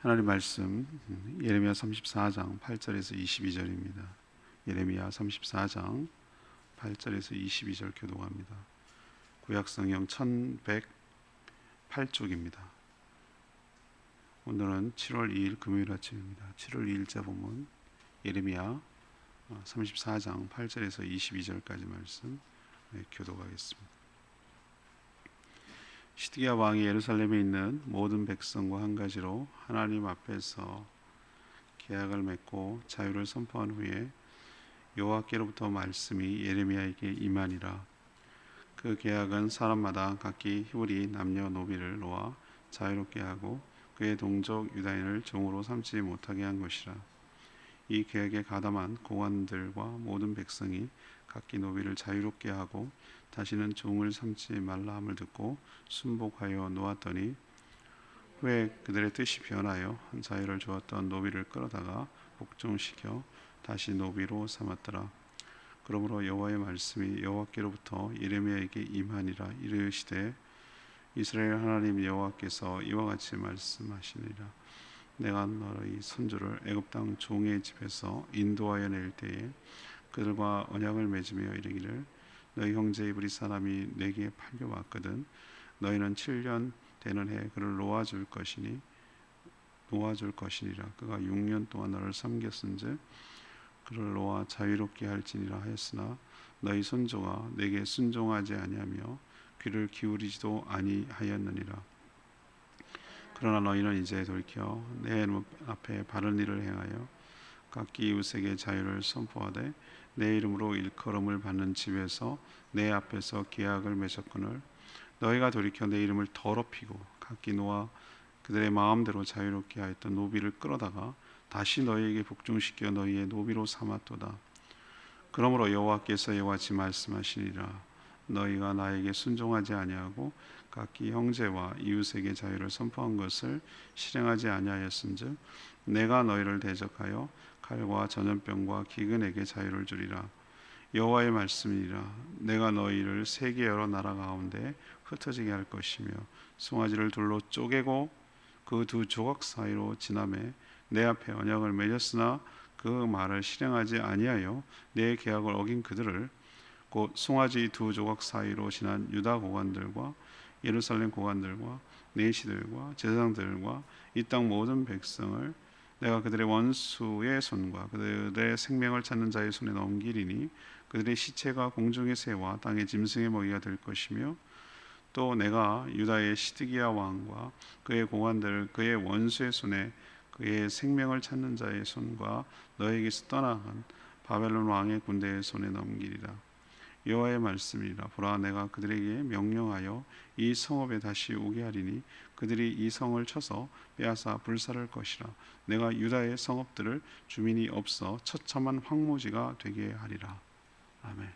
하나님 말씀 예레미야 34장 8절에서 22절입니다. 예레미야 34장 8절에서 22절 교독합니다. 구약성경 1108쪽입니다. 오늘은 7월 2일 금요일 아침입니다. 7월 2일자 본문 예레미야 34장 8절에서 22절까지 말씀 교독하겠습니다. 시드기야 왕이 예루살렘에 있는 모든 백성과 한 가지로 하나님 앞에서 계약을 맺고 자유를 선포한 후에 여호와께로부터 말씀이 예레미야에게 임하니라. 그 계약은 사람마다 각기 히브리 남녀노비를 놓아 자유롭게 하고 그의 동족 유다인을 종으로 삼지 못하게 한 것이라. 이 계약에 가담한 고관들과 모든 백성이 각기 노비를 자유롭게 하고 다시는 종을 삼지 말라 함을 듣고 순복하여 놓았더니 후에 그들의 뜻이 변하여 자유를 주었던 노비를 끌어다가 복종시켜 다시 노비로 삼았더라. 그러므로 여호와의 말씀이 여호와께로부터 예레미야에게 임하니라. 이르시되 이스라엘 하나님 여호와께서 이와 같이 말씀하시니라. 내가 너희 손주를 애굽 땅 종의 집에서 인도하여 낼 때에 그들과 언약을 맺으며 이르기를 너희 형제 이브리 사람이 내게 팔려왔거든 너희는 7년 되는 해 그를 놓아줄 것이니라. 그가 6년 동안 너를 섬겼은즉 그를 놓아 자유롭게 할지니라 하였으나 너희 손조가 내게 순종하지 아니하며 귀를 기울이지도 아니하였느니라. 그러나 너희는 이제 돌이켜 내 앞에 바른 일을 행하여 각기 이웃에게 자유를 선포하되 내 이름으로 일컬음을 받는 집에서 내 앞에서 계약을 맺었거늘 너희가 돌이켜 내 이름을 더럽히고 각기 놓아 그들의 마음대로 자유롭게 하였던 노비를 끌어다가 다시 너희에게 복종시켜 너희의 노비로 삼았도다. 그러므로 여호와께서 이와 같이 말씀하시니라. 너희가 나에게 순종하지 아니하고 각기 형제와 이웃에게 자유를 선포한 것을 실행하지 아니하였은즉 내가 너희를 대적하여 칼과 전염병과 기근에게 자유를 주리라. 여호와의 말씀이니라. 내가 너희를 세계 여러 나라 가운데 흩어지게 할 것이며 송아지를 둘로 쪼개고 그 두 조각 사이로 지나매 내 앞에 언약을 맺었으나 그 말을 실행하지 아니하여 내 계약을 어긴 그들을 곧 송아지 두 조각 사이로 지난 유다 고관들과 예루살렘 고관들과 내시들과 제사장들과 이 땅 모든 백성을 내가 그들의 원수의 손과 그들의 생명을 찾는 자의 손에 넘기리니 그들의 시체가 공중의 새와 땅의 짐승의 먹이가 될 것이며 또 내가 유다의 시드기야 왕과 그의 고관들을 그의 원수의 손에 그의 생명을 찾는 자의 손과 너에게서 떠나간 바벨론 왕의 군대의 손에 넘기리라. 여호와의 말씀이라. 보라 내가 그들에게 명령하여 이 성읍에 다시 오게 하리니 그들이 이 성을 쳐서 빼앗아 불살할 것이라. 내가 유다의 성읍들을 주민이 없어 처참한 황무지가 되게 하리라. 아멘.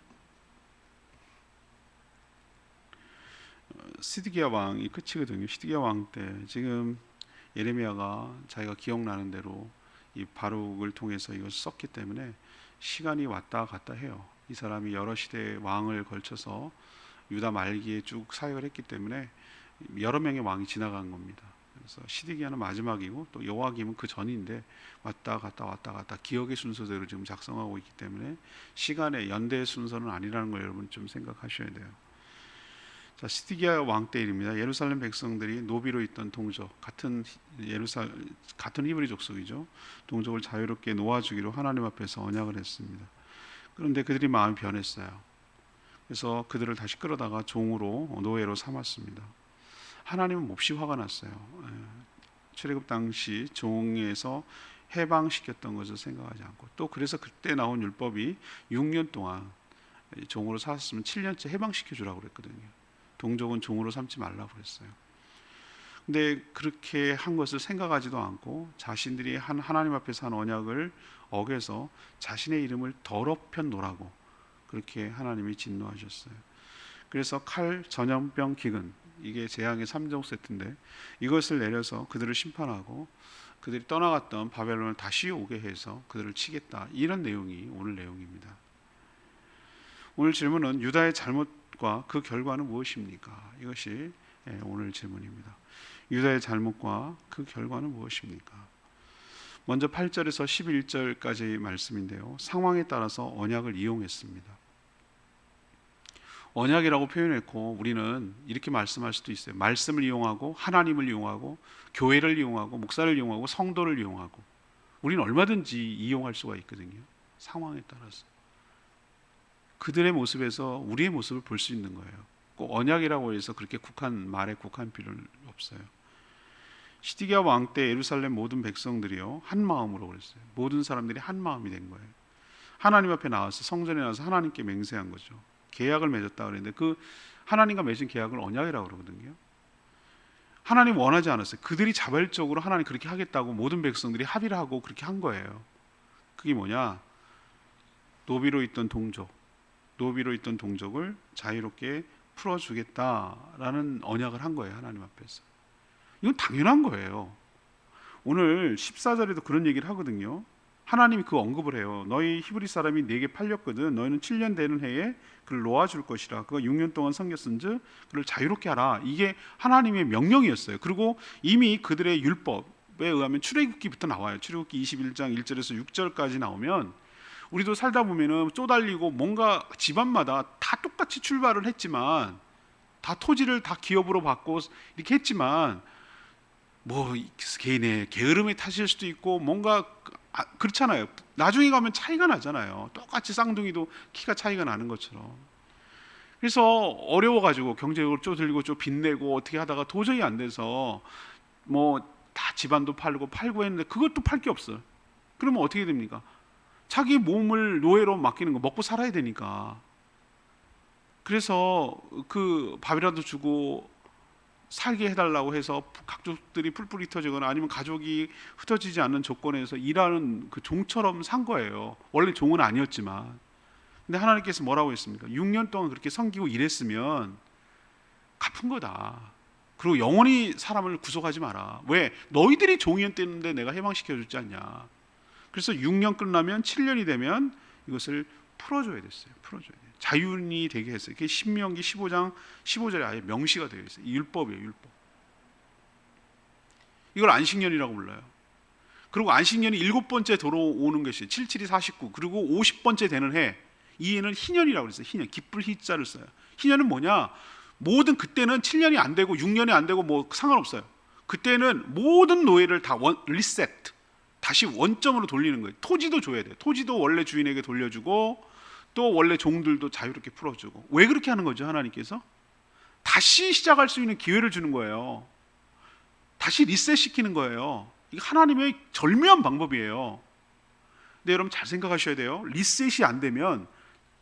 시드기야 왕이 끝이거든요. 시드기야 왕 때 지금 예레미야가 자기가 기억나는 대로 이 바룩을 통해서 이걸 썼기 때문에 시간이 왔다 갔다 해요. 이 사람이 여러 시대의 왕을 걸쳐서 유다 말기에 쭉 사역을 했기 때문에 여러 명의 왕이 지나간 겁니다. 그래서 시드기야는 마지막이고 또 요아김은 그 전인데 왔다 갔다 기억의 순서대로 지금 작성하고 있기 때문에 시간의 연대의 순서는 아니라는 걸 여러분 좀 생각하셔야 돼요. 자, 시드기야 왕 때 일입니다. 예루살렘 백성들이 노비로 있던 동족 같은 히브리 족속이죠. 동족을 자유롭게 놓아주기로 하나님 앞에서 언약을 했습니다. 그런데 그들이 마음이 변했어요. 그래서 그들을 다시 끌어다가 종으로 노예로 삼았습니다. 하나님은 몹시 화가 났어요. 출애굽 당시 종에서 해방시켰던 것을 생각하지 않고 또 그래서 그때 나온 율법이 6년 동안 종으로 살았으면 7년째 해방시켜 주라고 그랬거든요. 동족은 종으로 삼지 말라고 그랬어요. 근데 그렇게 한 것을 생각하지도 않고 자신들이 하나님 앞에서 한 언약을 어겨서 자신의 이름을 더럽혀 놓으라고 그렇게 하나님이 진노하셨어요. 그래서 칼, 전염병, 기근 이게 재앙의 3종 세트인데 이것을 내려서 그들을 심판하고 그들이 떠나갔던 바벨론을 다시 오게 해서 그들을 치겠다. 이런 내용이 오늘 내용입니다. 오늘 질문은 유다의 잘못과 그 결과는 무엇입니까? 이것이 오늘 질문입니다. 유다의 잘못과 그 결과는 무엇입니까? 먼저 8절에서 11절까지의 말씀인데요. 상황에 따라서 언약을 이용했습니다. 언약이라고 표현했고 우리는 이렇게 말씀할 수도 있어요. 말씀을 이용하고 하나님을 이용하고 교회를 이용하고 목사를 이용하고 성도를 이용하고 우리는 얼마든지 이용할 수가 있거든요. 상황에 따라서 그들의 모습에서 우리의 모습을 볼 수 있는 거예요. 꼭 언약이라고 해서 그렇게 말에 국한 필요는 없어요. 시디기야 왕 때 예루살렘 모든 백성들이요 한 마음으로 그랬어요. 모든 사람들이 한 마음이 된 거예요. 하나님 앞에 나와서 성전에 나와서 하나님께 맹세한 거죠. 계약을 맺었다 그랬는데 그 하나님과 맺은 계약을 언약이라고 그러거든요. 하나님 원하지 않았어요. 그들이 자발적으로 하나님 그렇게 하겠다고 모든 백성들이 합의를 하고 그렇게 한 거예요. 그게 뭐냐? 노비로 있던 동족을 자유롭게 풀어주겠다라는 언약을 한 거예요. 하나님 앞에서. 이건 당연한 거예요. 오늘 14절에도 그런 얘기를 하거든요. 하나님이 그 언급을 해요. 너희 히브리 사람이 네게 팔렸거든. 너희는 7년 되는 해에 그를 놓아줄 것이라. 그가 6년 동안 섬겼은즉 그를 자유롭게 하라. 이게 하나님의 명령이었어요. 그리고 이미 그들의 율법에 의하면 출애굽기부터 나와요. 출애굽기 21장 1절에서 6절까지 나오면 우리도 살다 보면은 쪼달리고 뭔가 집안마다 다 똑같이 출발을 했지만 다 토지를 다 기업으로 받고 이렇게 했지만 뭐 개인의 게으름에 탓일 수도 있고 뭔가 그렇잖아요. 나중에 가면 차이가 나잖아요. 똑같이 쌍둥이도 키가 차이가 나는 것처럼. 그래서 어려워가지고 경제적으로 쪼들고 좀 빚내고 어떻게 하다가 도저히 안 돼서 뭐 다 집안도 팔고 했는데 그것도 팔 게 없어요. 그러면 어떻게 됩니까? 자기 몸을 노예로 맡기는 거 먹고 살아야 되니까. 그래서 그 밥이라도 주고 살게 해달라고 해서 가족들이 뿔뿔이 흩어지거나 아니면 가족이 흩어지지 않는 조건에서 일하는 그 종처럼 산 거예요. 원래 종은 아니었지만. 근데 하나님께서 뭐라고 했습니까? 6년 동안 그렇게 섬기고 일했으면 갚은 거다. 그리고 영원히 사람을 구속하지 마라. 왜? 너희들이 종이었는데 내가 해방시켜주지 않냐. 그래서 6년 끝나면 7년이 되면 이것을 풀어줘야 됐어요. 풀어줘야 돼요. 자유인이 되게 했어요. 그게 신명기 15장 15절에 아예 명시가 되어 있어요. 율법이에요. 율법. 이걸 안식년이라고 불러요. 그리고 안식년이 7번째 들어오는 것이 77이 49 그리고 50번째 되는 해 이 해는 희년이라고 그랬어요. 희년. 기쁠 희자를 써요. 희년은 뭐냐? 모든 그때는 7년이 안 되고 6년이 안 되고 뭐 상관없어요. 그때는 모든 노예를 다 리셋 다시 원점으로 돌리는 거예요. 토지도 줘야 돼요. 토지도 원래 주인에게 돌려주고 또 원래 종들도 자유롭게 풀어주고. 왜 그렇게 하는 거죠? 하나님께서 다시 시작할 수 있는 기회를 주는 거예요. 다시 리셋시키는 거예요. 이게 하나님의 절묘한 방법이에요. 근데 여러분 잘 생각하셔야 돼요. 리셋이 안 되면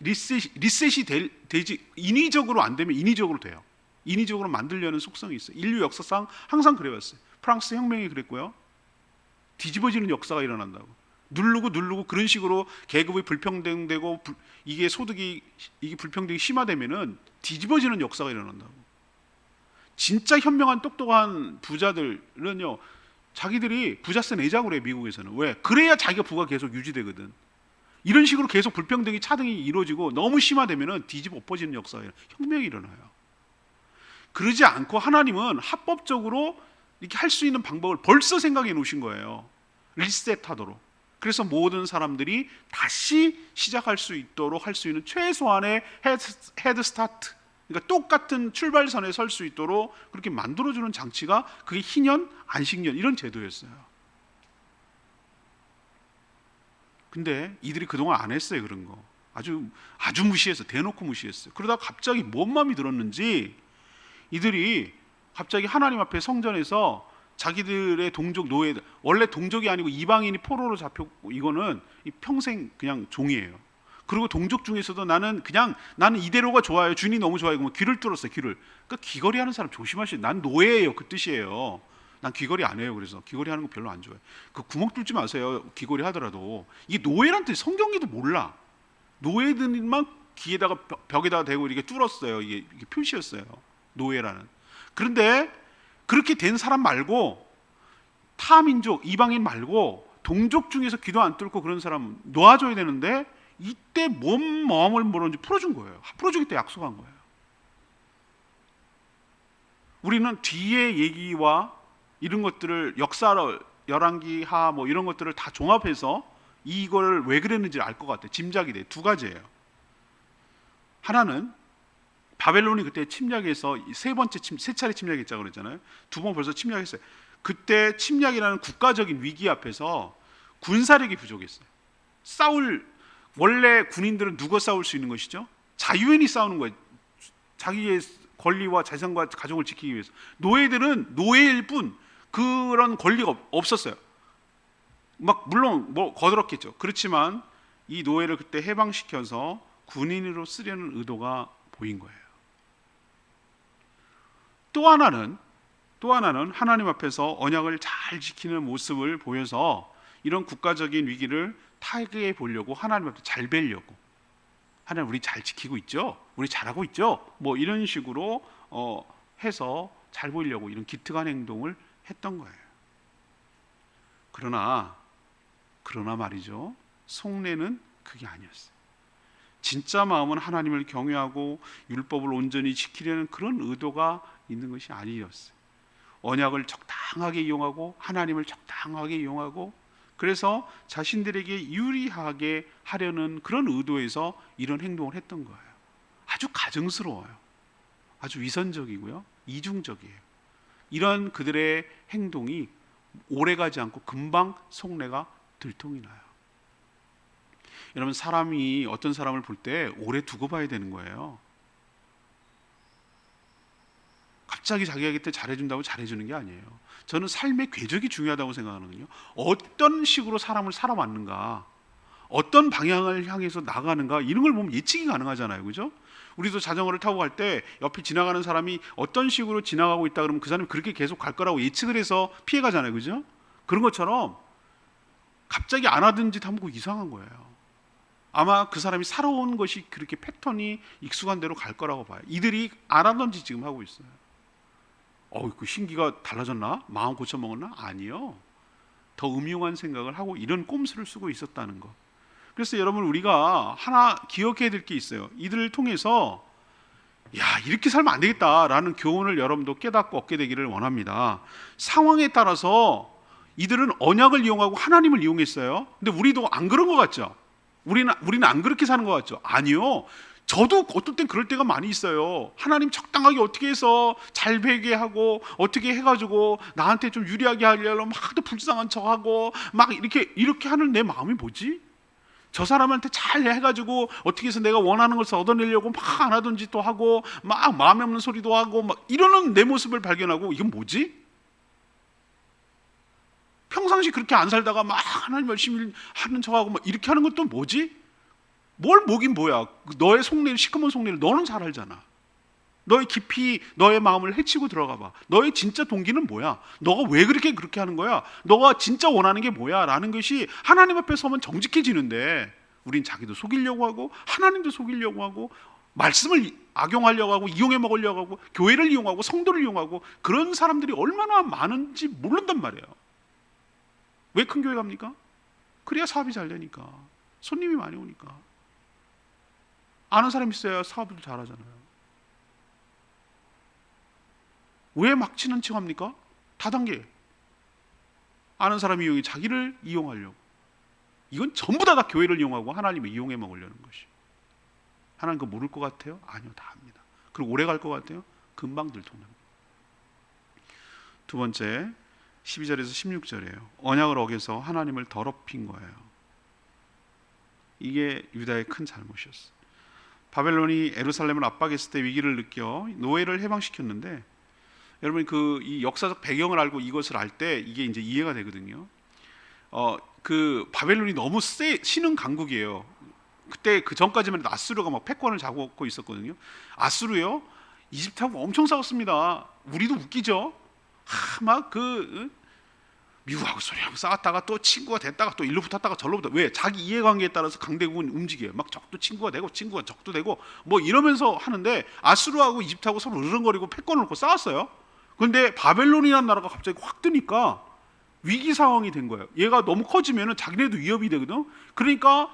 리셋이 되지 인위적으로 안 되면 인위적으로 돼요. 인위적으로 만들려는 속성이 있어요. 인류 역사상 항상 그래왔어요. 프랑스 혁명이 그랬고요. 뒤집어지는 역사가 일어난다고. 누르고 그런 식으로 계급이 불평등되고 이게 소득이 이게 불평등이 심화되면은 뒤집어지는 역사가 일어난다고. 진짜 현명한 똑똑한 부자들은요, 자기들이 부자세 내자고 그래요. 미국에서는. 왜? 그래야 자기가 부가 계속 유지되거든. 이런 식으로 계속 불평등이 차등이 이루어지고 너무 심화되면은 뒤집어 엎어지는 역사가 혁명이 일어나요. 그러지 않고 하나님은 합법적으로 이렇게 할 수 있는 방법을 벌써 생각해 놓으신 거예요. 리셋하도록. 그래서 모든 사람들이 다시 시작할 수 있도록 할 수 있는 최소한의 헤드 스타트, 그러니까 똑같은 출발선에 설 수 있도록 그렇게 만들어주는 장치가 그게 희년, 안식년 이런 제도였어요. 근데 이들이 그동안 안 했어요. 그런 거 아주 무시했어요. 대놓고 무시했어요. 그러다가 갑자기 뭔 마음이 들었는지 이들이 갑자기 하나님 앞에 성전에서 자기들의 동족 노예들, 원래 동족이 아니고 이방인이 포로로 잡혔고 이거는 평생 그냥 종이에요. 그리고 동족 중에서도 나는 이대로가 좋아요. 주인이 너무 좋아요. 그러면 귀를 뚫었어요. 귀를. 그러니까 귀걸이 하는 사람 조심하셔야 돼요. 난 노예예요. 그 뜻이에요. 난 귀걸이 안 해요. 그래서 귀걸이 하는 거 별로 안 좋아해요. 그 구멍 뚫지 마세요. 귀걸이 하더라도. 이게 노예란 뜻이 성경에도 몰라. 노예들만 귀에다가 벽에다가 대고 이렇게 뚫었어요. 이게 표시였어요. 노예라는. 그런데 그렇게 된 사람 말고 타민족, 이방인 말고 동족 중에서 귀도 안 뚫고 그런 사람 놓아줘야 되는데 이때 뭔 마음을 먹었는지 풀어준 거예요. 풀어주겠다 약속한 거예요. 우리는 뒤의 얘기와 이런 것들을 역사를 열왕기하 뭐 이런 것들을 다 종합해서 이걸 왜 그랬는지 알 것 같아요. 짐작이 돼. 두 가지예요. 하나는 바벨론이 그때 침략해서 세 차례 침략했자고 그랬잖아요. 두 번 벌써 침략했어요. 그때 침략이라는 국가적인 위기 앞에서 군사력이 부족했어요. 원래 군인들은 누가 싸울 수 있는 것이죠? 자유인이 싸우는 거예요. 자기의 권리와 재산과 가족을 지키기 위해서. 노예들은 노예일 뿐 그런 권리가 없었어요. 물론 거들었겠죠. 그렇지만 이 노예를 그때 해방시켜서 군인으로 쓰려는 의도가 보인 거예요. 또 하나는 하나님 앞에서 언약을 잘 지키는 모습을 보여서 이런 국가적인 위기를 타개해 보려고 하나님 앞에 잘 뵈려고, 하나님 우리 잘 지키고 있죠? 우리 잘하고 있죠? 뭐 이런 식으로 해서 잘 보이려고 이런 기특한 행동을 했던 거예요. 그러나 말이죠, 속내는 그게 아니었어요. 진짜 마음은 하나님을 경외하고 율법을 온전히 지키려는 그런 의도가 있는 것이 아니었어요. 언약을 적당하게 이용하고 하나님을 적당하게 이용하고 그래서 자신들에게 유리하게 하려는 그런 의도에서 이런 행동을 했던 거예요. 아주 가증스러워요. 아주 위선적이고요, 이중적이에요. 이런 그들의 행동이 오래가지 않고 금방 속내가 들통이 나요. 여러분, 사람이 어떤 사람을 볼 때 오래 두고 봐야 되는 거예요. 갑자기 자기에게 잘해준다고 잘해주는 게 아니에요. 저는 삶의 궤적이 중요하다고 생각하거든요. 어떤 식으로 사람을 살아왔는가, 어떤 방향을 향해서 나가는가, 이런 걸 보면 예측이 가능하잖아요. 그죠? 우리도 자전거를 타고 갈 때 옆에 지나가는 사람이 어떤 식으로 지나가고 있다 그러면 그 사람이 그렇게 계속 갈 거라고 예측을 해서 피해 가잖아요. 그죠? 그런 것처럼 갑자기 안 하던 짓 하면 그거 이상한 거예요. 아마 그 사람이 살아온 것이 그렇게 패턴이 익숙한 대로 갈 거라고 봐요. 이들이 안 하던 짓 지금 하고 있어요. 그 신기가 달라졌나? 마음 고쳐먹었나? 아니요. 더 음흉한 생각을 하고 이런 꼼수를 쓰고 있었다는 것. 그래서 여러분, 우리가 하나 기억해야 될 게 있어요. 이들을 통해서 이렇게 살면 안 되겠다라는 교훈을 여러분도 깨닫고 얻게 되기를 원합니다. 상황에 따라서 이들은 언약을 이용하고 하나님을 이용했어요. 근데 우리도 안 그런 것 같죠? 우리는 안 그렇게 사는 것 같죠? 아니요. 저도 어떨 땐 그럴 때가 많이 있어요. 하나님 적당하게 어떻게 해서 잘 배게 하고 어떻게 해가지고 나한테 좀 유리하게 하려면 막 또 불쌍한 척하고 막 이렇게 하는 내 마음이 뭐지? 저 사람한테 잘 해가지고 어떻게 해서 내가 원하는 것을 얻어내려고 막 안 하던 짓도 하고 막 마음에 없는 소리도 하고 막 이러는 내 모습을 발견하고 이건 뭐지? 평상시 그렇게 안 살다가 막 하나님 열심히 하는 척하고 막 이렇게 하는 것도 뭐지? 뭘 뭐긴 뭐야. 너의 속내를, 시커먼 속내를 너는 잘 알잖아. 너의 깊이 너의 마음을 헤치고 들어가 봐. 너의 진짜 동기는 뭐야? 너가 왜 그렇게 하는 거야? 너가 진짜 원하는 게 뭐야? 라는 것이 하나님 앞에 서면 정직해지는데 우린 자기도 속이려고 하고 하나님도 속이려고 하고 말씀을 악용하려고 하고 이용해 먹으려고 하고 교회를 이용하고 성도를 이용하고 그런 사람들이 얼마나 많은지 모른단 말이에요. 왜 큰 교회 갑니까? 그래야 사업이 잘 되니까, 손님이 많이 오니까. 아는 사람이 있어야 사업을 잘하잖아요. 왜 막 친한 척 합니까? 다단계. 아는 사람이 이용해 자기를 이용하려고. 이건 전부 다 교회를 이용하고 하나님을 이용해 먹으려는 것이. 하나님 그거 모를 것 같아요? 아니요, 다 압니다. 그리고 오래 갈 것 같아요? 금방 들통납니다. 두 번째, 12절에서 16절이에요. 언약을 어겨서 하나님을 더럽힌 거예요. 이게 유다의 큰 잘못이었어요. 바벨론이 예루살렘을 압박했을 때 위기를 느껴 노예를 해방시켰는데, 여러분 이 역사적 배경을 알고 이것을 알 때 이게 이제 이해가 되거든요. 그 바벨론이 너무 신흥 강국이에요. 그때 그 전까지만 해도 아수르가 막 패권을 잡고 있었거든요. 아수르요, 이집트하고 엄청 싸웠습니다. 우리도 웃기죠. 미국하고 소리하고 싸웠다가 또 친구가 됐다가 또 일로 붙었다가 절로 붙어. 왜? 자기 이해관계에 따라서 강대국은 움직여요. 막 적도 친구가 되고 친구가 적도 되고 뭐 이러면서 하는데, 아수르하고 이집트하고 서로 으르렁거리고 패권을 놓고 싸웠어요. 그런데 바벨론이라는 나라가 갑자기 확 뜨니까 위기 상황이 된 거예요. 얘가 너무 커지면 자기네도 위협이 되거든. 그러니까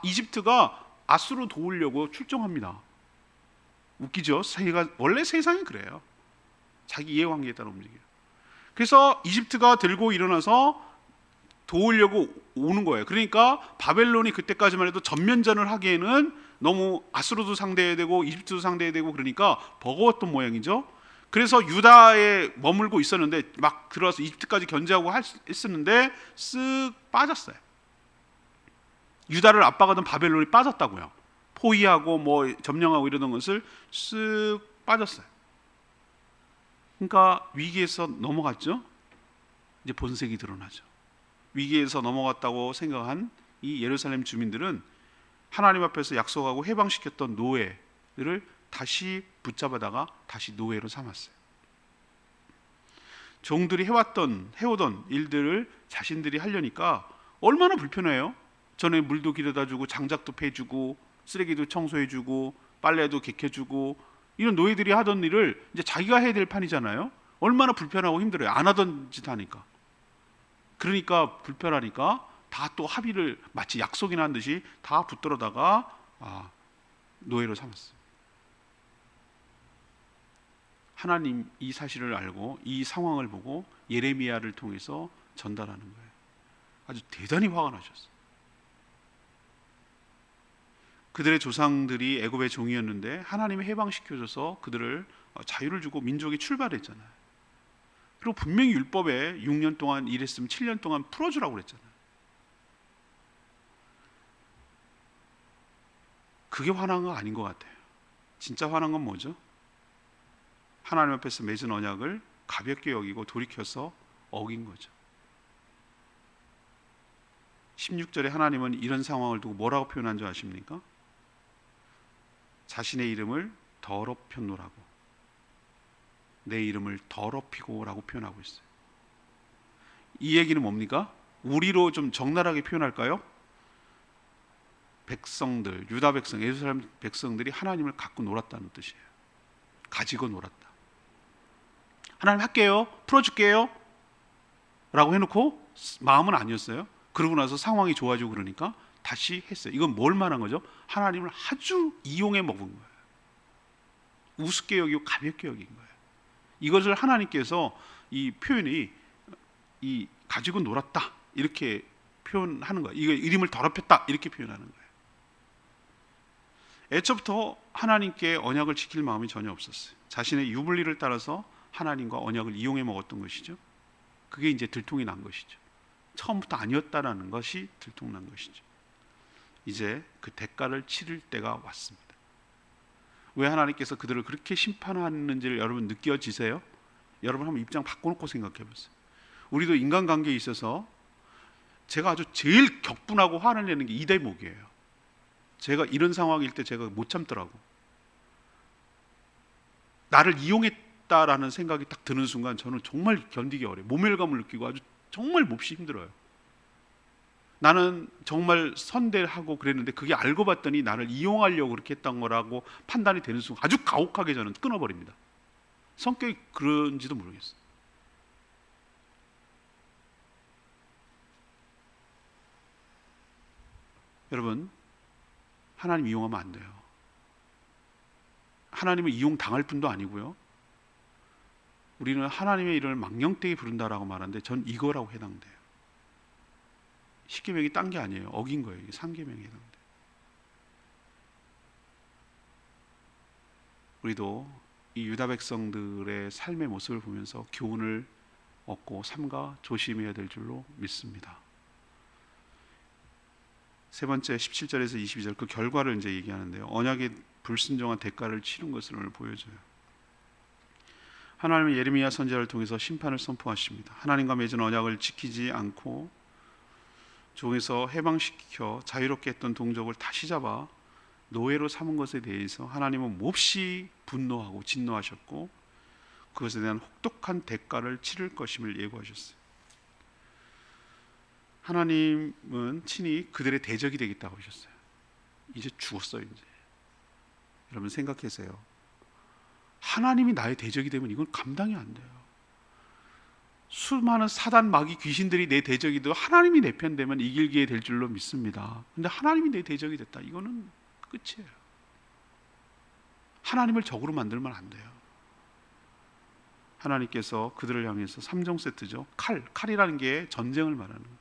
이집트가 아수르 도우려고 출정합니다. 웃기죠? 원래 세상이 그래요. 자기 이해관계에 따라 움직여요. 그래서 이집트가 들고 일어나서 도우려고 오는 거예요. 그러니까 바벨론이 그때까지만 해도 전면전을 하기에는 너무 아수르도 상대해야 되고 이집트도 상대해야 되고 그러니까 버거웠던 모양이죠. 그래서 유다에 머물고 있었는데 막 들어와서 이집트까지 견제하고 했었는데 쓱 빠졌어요. 유다를 압박하던 바벨론이 빠졌다고요. 포위하고 뭐 점령하고 이러던 것을 쓱 빠졌어요. 그러니까 위기에서 넘어갔죠. 이제 본색이 드러나죠. 위기에서 넘어갔다고 생각한 이 예루살렘 주민들은 하나님 앞에서 약속하고 해방시켰던 노예를 다시 붙잡아다가 다시 노예로 삼았어요. 종들이 해오던 일들을 자신들이 하려니까 얼마나 불편해요. 전에 물도 길어다주고 장작도 패주고 쓰레기도 청소해주고 빨래도 개켜주고 이런 노예들이 하던 일을 이제 자기가 해야 될 판이잖아요. 얼마나 불편하고 힘들어요. 안 하던 짓 하니까. 그러니까 불편하니까 다 또 합의를 마치 약속이나 한 듯이 다 붙들어다가 노예로 삼았어요. 하나님 이 사실을 알고 이 상황을 보고 예레미야를 통해서 전달하는 거예요. 아주 대단히 화가 나셨어요. 그들의 조상들이 애굽의 종이었는데 하나님이 해방시켜줘서 그들을 자유를 주고 민족이 출발했잖아요. 그리고 분명히 율법에 6년 동안 일했으면 7년 동안 풀어주라고 그랬잖아요. 그게 화난 거 아닌 것 같아요. 진짜 화난 건 뭐죠? 하나님 앞에서 맺은 언약을 가볍게 여기고 돌이켜서 어긴 거죠. 16절에 하나님은 이런 상황을 두고 뭐라고 표현한 줄 아십니까? 자신의 이름을 더럽혔노라고, 내 이름을 더럽히고 라고 표현하고 있어요. 이 얘기는 뭡니까? 우리로 좀 적나라하게 표현할까요? 백성들, 유다 백성, 예루살렘 백성들이 하나님을 갖고 놀았다는 뜻이에요. 가지고 놀았다. 하나님 할게요, 풀어줄게요 라고 해놓고 마음은 아니었어요. 그러고 나서 상황이 좋아지고 그러니까 다시 했어요. 이건 뭘 말한 거죠? 하나님을 아주 이용해 먹은 거예요. 우습게 여기고 가볍게 여긴 거예요. 이것을 하나님께서 이 표현이 이 가지고 놀았다 이렇게 표현하는 거예요. 이거 이름을 더럽혔다 이렇게 표현하는 거예요. 애초부터 하나님께 언약을 지킬 마음이 전혀 없었어요. 자신의 유불리를 따라서 하나님과 언약을 이용해 먹었던 것이죠. 그게 이제 들통이 난 것이죠. 처음부터 아니었다라는 것이 들통난 것이죠. 이제 그 대가를 치를 때가 왔습니다. 왜 하나님께서 그들을 그렇게 심판하는지를 여러분 느껴지세요? 여러분 한번 입장 바꿔놓고 생각해 보세요. 우리도 인간관계에 있어서 제가 아주 제일 격분하고 화를 내는 게 이 대목이에요. 제가 이런 상황일 때 제가 못 참더라고. 나를 이용했다라는 생각이 딱 드는 순간 저는 정말 견디기 어려워요. 모멸감을 느끼고 아주 정말 몹시 힘들어요. 나는 정말 선대하고 그랬는데 그게 알고 봤더니 나를 이용하려고 그렇게 했던 거라고 판단이 되는 순간 아주 가혹하게 저는 끊어버립니다. 성격이 그런지도 모르겠어요. 여러분, 하나님 이용하면 안 돼요. 하나님을 이용당할 뿐도 아니고요. 우리는 하나님의 이름을 망령되게 부른다라고 말하는데 전 이거라고 해당돼요. 십계명이 딴 게 아니에요. 어긴 거예요. 이게 삼계명에 해당돼요. 우리도 이 유다 백성들의 삶의 모습을 보면서 교훈을 얻고 삼가 조심해야 될 줄로 믿습니다. 세 번째 17절에서 22절 그 결과를 이제 얘기하는데요. 언약의 불순종한 대가를 치른 것을 오늘 보여줘요. 하나님은 예레미야 선지자를 통해서 심판을 선포하십니다. 하나님과 맺은 언약을 지키지 않고 종에서 해방시켜 자유롭게 했던 동족을 다시 잡아 노예로 삼은 것에 대해서 하나님은 몹시 분노하고 진노하셨고 그것에 대한 혹독한 대가를 치를 것임을 예고하셨어요. 하나님은 친히 그들의 대적이 되겠다고 하셨어요. 이제 죽었어요. 이제 여러분 생각하세요. 하나님이 나의 대적이 되면 이건 감당이 안 돼요. 수많은 사단 마귀 귀신들이 내 대적이 되고 하나님이 내 편 되면 이길게 될 줄로 믿습니다. 근데 하나님이 내 대적이 됐다. 이거는 끝이에요. 하나님을 적으로 만들면 안 돼요. 하나님께서 그들을 향해서 3종 세트죠. 칼이라는 게 전쟁을 말하는 거예요.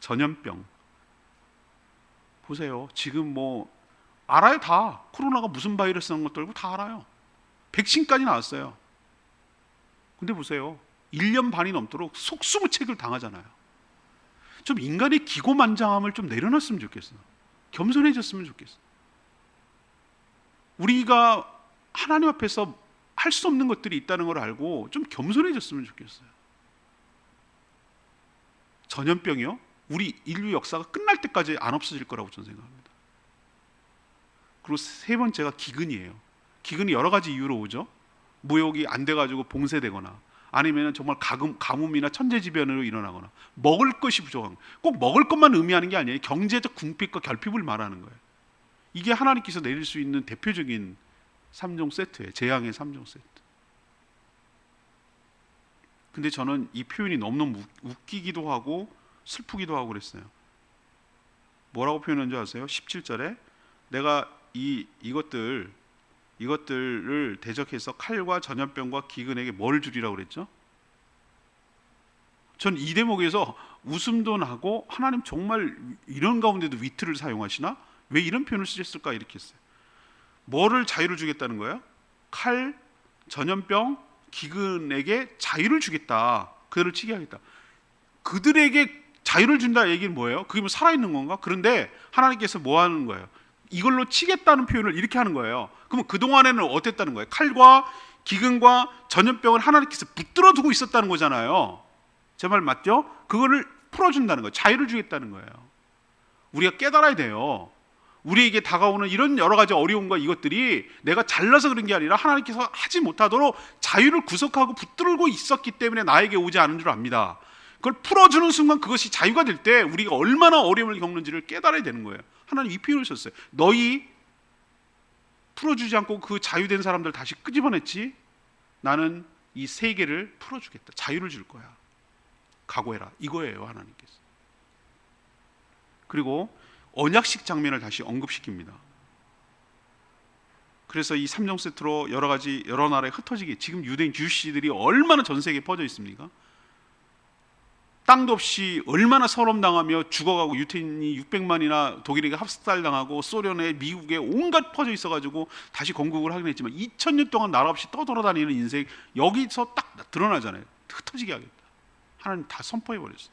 전염병. 보세요. 지금 뭐 알아요. 다 코로나가 무슨 바이러스라는 것도 알고 다 알아요. 백신까지 나왔어요. 근데 보세요. 1년 반이 넘도록 속수무책을 당하잖아요. 좀 인간의 기고만장함을 좀 내려놨으면 좋겠어요. 겸손해졌으면 좋겠어요. 우리가 하나님 앞에서 할 수 없는 것들이 있다는 걸 알고 좀 겸손해졌으면 좋겠어요. 전염병이요? 우리 인류 역사가 끝날 때까지 안 없어질 거라고 저는 생각합니다. 그리고 세 번째가 기근이에요. 기근이 여러 가지 이유로 오죠. 무역이 안 돼가지고 봉쇄되거나 아니면 정말 가뭄이나 천재지변으로 일어나거나 먹을 것이 부족한, 꼭 먹을 것만 의미하는 게 아니에요. 경제적 궁핍과 결핍을 말하는 거예요. 이게 하나님께서 내릴 수 있는 대표적인 3종 세트예요. 재앙의 3종 세트. 근데 저는 이 표현이 너무너무 웃기기도 하고 슬프기도 하고 그랬어요. 뭐라고 표현한 줄 아세요? 17절에 내가 이것들을 대적해서 칼과 전염병과 기근에게 뭘 주리라고 그랬죠? 전 이 대목에서 웃음도 나고 하나님 정말 이런 가운데도 위트를 사용하시나? 왜 이런 표현을 쓰셨을까? 이렇게 했어요. 뭐를 자유를 주겠다는 거예요? 칼, 전염병, 기근에게 자유를 주겠다. 그들을 치게 하겠다. 그들에게 자유를 준다 얘기는 뭐예요? 그게 뭐 살아있는 건가? 그런데 하나님께서 뭐 하는 거예요? 이걸로 치겠다는 표현을 이렇게 하는 거예요. 그러면 그동안에는 어땠다는 거예요? 칼과 기근과 전염병을 하나님께서 붙들어 두고 있었다는 거잖아요. 제 말 맞죠? 그거를 풀어준다는 거예요. 자유를 주겠다는 거예요. 우리가 깨달아야 돼요. 우리에게 다가오는 이런 여러 가지 어려움과 이것들이 내가 잘나서 그런 게 아니라 하나님께서 하지 못하도록 자유를 구속하고 붙들고 있었기 때문에 나에게 오지 않은 줄 압니다. 그걸 풀어주는 순간 그것이 자유가 될 때 우리가 얼마나 어려움을 겪는지를 깨달아야 되는 거예요. 하나님 이 표현을 썼어요. 너희 풀어주지 않고 그 자유된 사람들 다시 끄집어냈지? 나는 이 세계를 풀어주겠다. 자유를 줄 거야. 각오해라. 이거예요, 하나님께서. 그리고 언약식 장면을 다시 언급시킵니다. 그래서 이 3종 세트로 여러 나라에 흩어지게, 지금 유대인 주시들이 얼마나 전 세계에 퍼져 있습니까? 땅도 없이 얼마나 서름당하며 죽어가고, 유태인이 600만이나 독일에게 합살당하고 소련에 미국에 온갖 퍼져 있어가지고 다시 건국을 하긴 했지만 2000년 동안 나라 없이 떠돌아다니는 인생, 여기서 딱 드러나잖아요. 흩어지게 하겠다. 하나님 다 선포해버렸어요.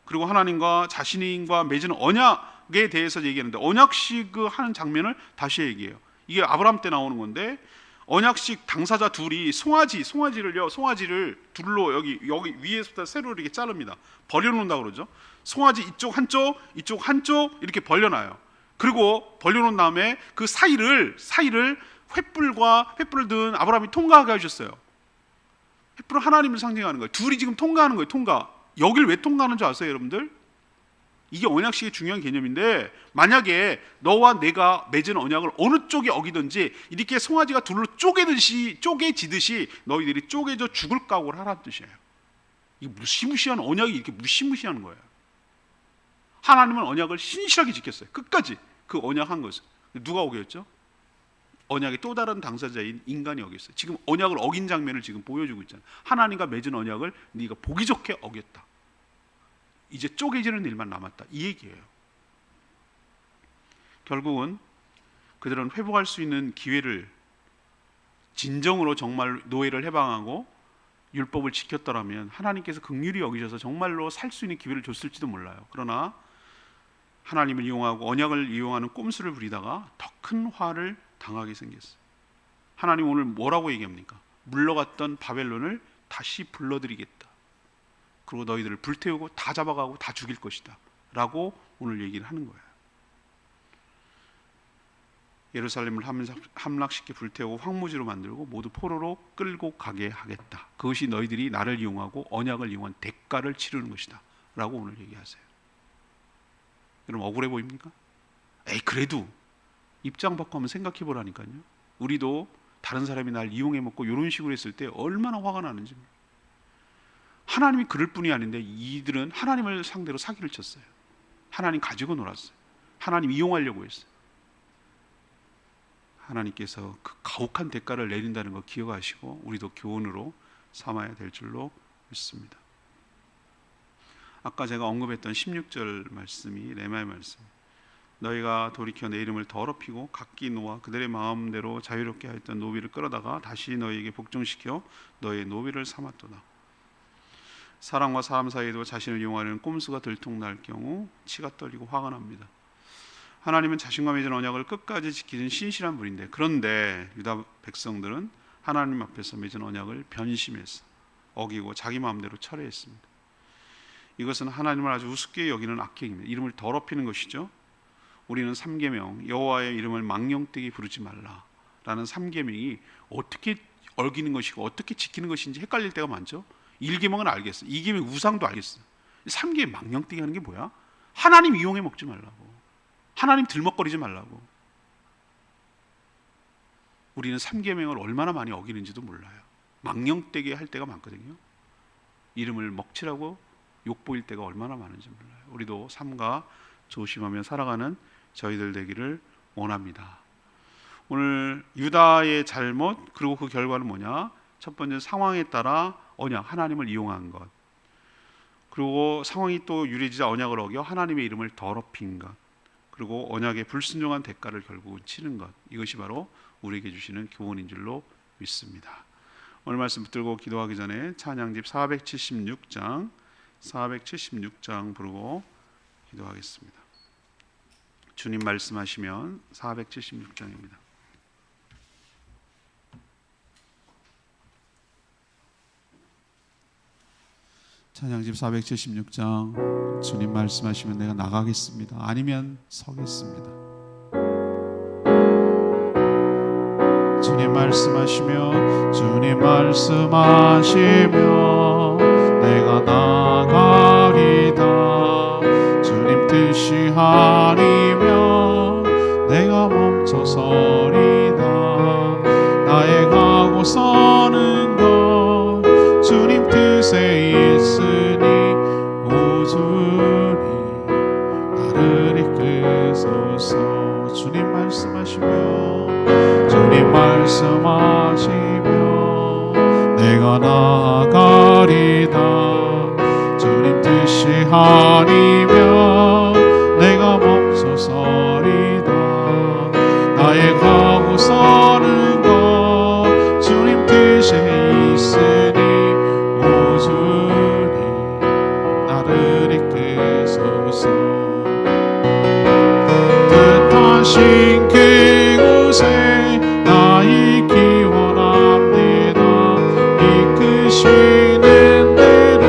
그리고 하나님과 자신과 맺은 언약에 대해서 얘기하는데, 언약식 하는 장면을 다시 얘기해요. 이게 아브라함 때 나오는 건데, 언약식 당사자 둘이 송아지를 둘로 여기 위에서부터 세로 이렇게 자릅니다. 벌려놓는다 그러죠. 송아지 이쪽 한쪽 이렇게 벌려놔요. 그리고 벌려놓은 다음에 그 사이를 횃불을 든 아브라함이 통과하게 하셨어요. 횃불은 하나님을 상징하는 거예요. 둘이 지금 통과하는 거예요. 여길 왜 통과하는 줄 아세요, 여러분들? 이게 언약식의 중요한 개념인데, 만약에 너와 내가 맺은 언약을 어느 쪽이 어기든지 이렇게 송아지가 둘로 쪼개지듯이 너희들이 쪼개져 죽을 각오를 하라는 뜻이에요. 이 무시무시한 언약이 이렇게 무시무시한 거예요. 하나님은 언약을 신실하게 지켰어요. 끝까지 그 언약한 것을. 누가 어겼죠? 언약의 또 다른 당사자인 인간이 어겼어요. 지금 언약을 어긴 장면을 지금 보여주고 있잖아요. 하나님과 맺은 언약을 네가 보기 좋게 어겼다. 이제 쪼개지는 일만 남았다. 이 얘기예요. 결국은 그들은 회복할 수 있는 기회를, 진정으로 정말 노예를 해방하고 율법을 지켰더라면 하나님께서 긍휼히 여기셔서 정말로 살 수 있는 기회를 줬을지도 몰라요. 그러나 하나님을 이용하고 언약을 이용하는 꼼수를 부리다가 더 큰 화를 당하게 생겼어요. 하나님 오늘 뭐라고 얘기합니까? 물러갔던 바벨론을 다시 불러들이겠다. 그리고 너희들을 불태우고 다 잡아가고 다 죽일 것이다 라고 오늘 얘기를 하는 거예요. 예루살렘을 함락시켜 불태우고 황무지로 만들고 모두 포로로 끌고 가게 하겠다. 그것이 너희들이 나를 이용하고 언약을 이용한 대가를 치르는 것이다 라고 오늘 얘기하세요. 여러분 억울해 보입니까? 그래도 입장 바꿔 한번 생각해 보라니까요. 우리도 다른 사람이 날 이용해 먹고 이런 식으로 했을 때 얼마나 화가 나는지. 하나님이 그럴 뿐이 아닌데 이들은 하나님을 상대로 사기를 쳤어요. 하나님 가지고 놀았어요. 하나님 이용하려고 했어요. 하나님께서 그 가혹한 대가를 내린다는 거 기억하시고 우리도 교훈으로 삼아야 될 줄로 믿습니다. 아까 제가 언급했던 16절 말씀이 레마의 말씀. 너희가 돌이켜 내 이름을 더럽히고 각기 놓아 그들의 마음대로 자유롭게 하였던 노비를 끌어다가 다시 너희에게 복종시켜 너희의 노비를 삼았도다. 사람과 사람 사이에도 자신을 이용하려는 꼼수가 들통날 경우 치가 떨리고 화가 납니다. 하나님은 자신과 맺은 언약을 끝까지 지키는 신실한 분인데, 그런데 유다 백성들은 하나님 앞에서 맺은 언약을 변심해서 어기고 자기 마음대로 철회했습니다. 이것은 하나님을 아주 우습게 여기는 악행입니다. 이름을 더럽히는 것이죠. 우리는 3계명 여호와의 이름을 망령되게 부르지 말라라는 3계명이 어떻게 어기는 것이고 어떻게 지키는 것인지 헷갈릴 때가 많죠. 1계명은 알겠어. 2계명 우상도 알겠어. 3계명 망령되게 하는 게 뭐야? 하나님 이용해 먹지 말라고, 하나님 들먹거리지 말라고. 우리는 3계명을 얼마나 많이 어기는지도 몰라요. 망령되게 할 때가 많거든요. 이름을 먹칠하고 욕보일 때가 얼마나 많은지 몰라요. 우리도 삼가 조심하며 살아가는 저희들 되기를 원합니다. 오늘 유다의 잘못, 그리고 그 결과는 뭐냐? 첫 번째, 상황에 따라 언약, 하나님을 이용한 것. 그리고 상황이 또 유리지자 언약을 어겨 하나님의 이름을 더럽힌 것. 그리고 언약의 불순종한 대가를 결국은 치는 것. 이것이 바로 우리에게 주시는 교훈인 줄로 믿습니다. 오늘 말씀 붙들고 기도하기 전에 찬양집 476장 부르고 기도하겠습니다. 주님 말씀하시면 476장입니다. 찬양집 476장. 주님 말씀하시면 내가 나가겠습니다. 아니면 서겠습니다. 주님 말씀하시면, 주님 말씀하시면 내가 나가리다. 주님 뜻이 아니면 내가 멈춰서리다. 나의 가고 서는 것 주님 뜻에 있으니 오주니 나를 이끄소서. 주님 말씀하시면, 주님 말씀하시면 내가 나가리다. 주님 뜻이 아니면 내가 멈춰서리다. 나의 가고 서는 것 주님 뜻에 있으니 오주니 나를 이끄소서. 뜻하신 그곳에 나 있기 원합니다. 이끄시는 대로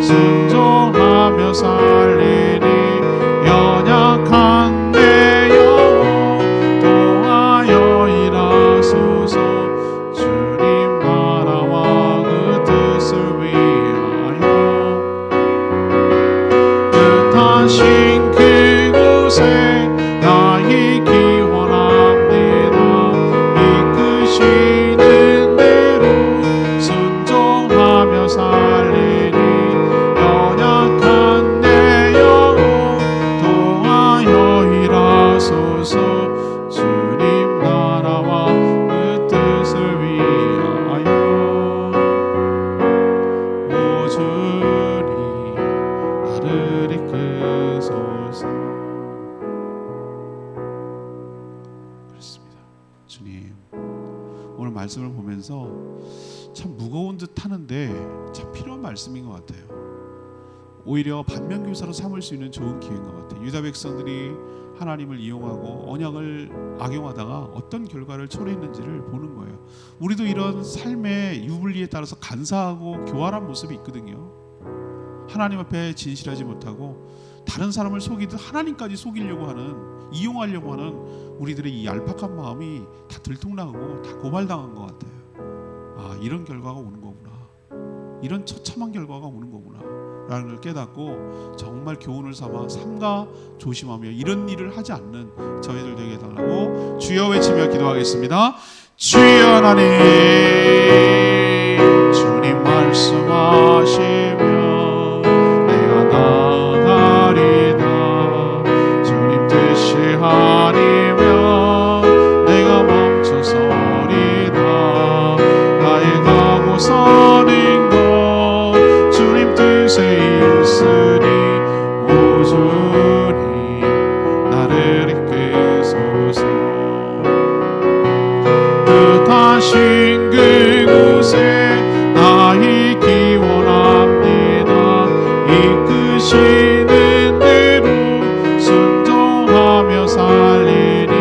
순종하며 살리니 연약한 내 영혼 도하여 일하소서. 주님 나라와 그 뜻을 위하여 뜻하신 그곳에 나 있기 원합니다. 이끄시는 대로 순종하며 살리니 연약한 내 영혼 도하여 일하소서. 주님 나라와 그 뜻을 위하여 오주니 나를 이끄소서. 그렇습니다. 주님, 오늘 말씀을 보면서 참 무거운 듯 하는데 참 필요한 말씀인 것 같아요. 오히려 반면교사로 삼을 수 있는 좋은 기회인 것 같아요. 유다 백성들이 하나님을 이용하고 언약을 악용하다가 어떤 결과를 초래했는지를 보는 거예요. 우리도 이런 삶의 유불리에 따라서 간사하고 교활한 모습이 있거든요. 하나님 앞에 진실하지 못하고 다른 사람을 속이듯 하나님까지 속이려고 하는, 이용하려고 하는 우리들의 이 얄팍한 마음이 다 들통나고 다 고발당한 것 같아요. 아, 이런 결과가 오는 거구나, 이런 처참한 결과가 오는 거구나 라는 걸 깨닫고 정말 교훈을 삼아 삼가 조심하며 이런 일을 하지 않는 저희들 되게 해달라고 주여 외치며 기도하겠습니다. 주여 하나님, 주님 말씀하시면 내가 나가리다. 주님 뜻이 아니면 내가 멈춰서리다. 나의 가고 서는 이끄시는 대로 순종하며 살리니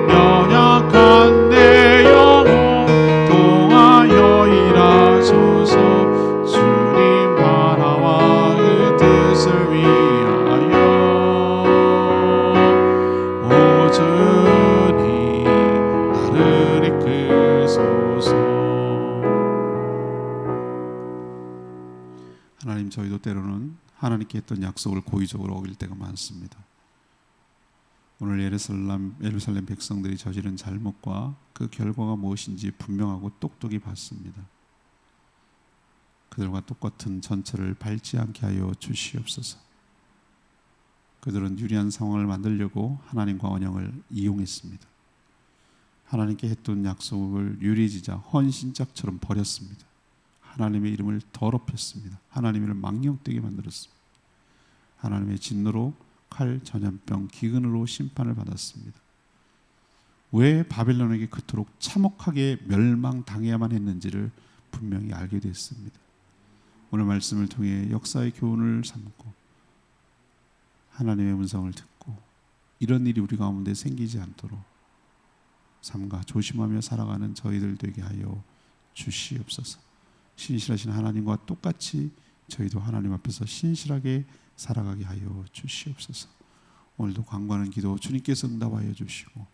연약한 내 영혼 통하여 일하소서. 주님 나라와 그 뜻을 위하여 오 주님 나를 이끌소서. 하나님, 저희도 때로는 하나님께 했던 약속을 고의적으로 어길 때가 많습니다. 오늘 예루살렘 백성들이 저지른 잘못과 그 결과가 무엇인지 분명하고 똑똑히 봤습니다. 그들과 똑같은 전철을 밟지 않게 하여 주시옵소서. 그들은 유리한 상황을 만들려고 하나님과 언약을 이용했습니다. 하나님께 했던 약속을 유리지자 헌신짝처럼 버렸습니다. 하나님의 이름을 더럽혔습니다. 하나님을 망령되게 만들었습니다. 하나님의 진노로 칼, 전염병, 기근으로 심판을 받았습니다. 왜 바벨론에게 그토록 참혹하게 멸망당해야만 했는지를 분명히 알게 됐습니다. 오늘 말씀을 통해 역사의 교훈을 삼고 하나님의 음성을 듣고 이런 일이 우리 가운데 생기지 않도록 삼가 조심하며 살아가는 저희들 되게 하여 주시옵소서. 신실하신 하나님과 똑같이 저희도 하나님 앞에서 신실하게 살아가게 하여 주시옵소서. 오늘도 간구하는 기도 주님께서 응답하여 주시고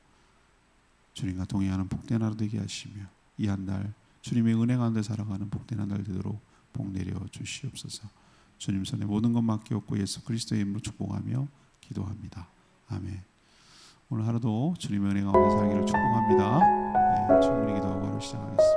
주님과 동행하는 복된 하루 되게 하시며 이 한 달 주님의 은혜 가운데 살아가는 복된 한 달 되도록 복 내려 주시옵소서. 주님 손에 모든 것 맡기옵고 예수 그리스도의 이름으로 축복하며 기도합니다. 아멘. 오늘 하루도 주님의 은혜 가운데 살기를 축복합니다. 네, 충분히 기도하고 하루 시작하겠습니다.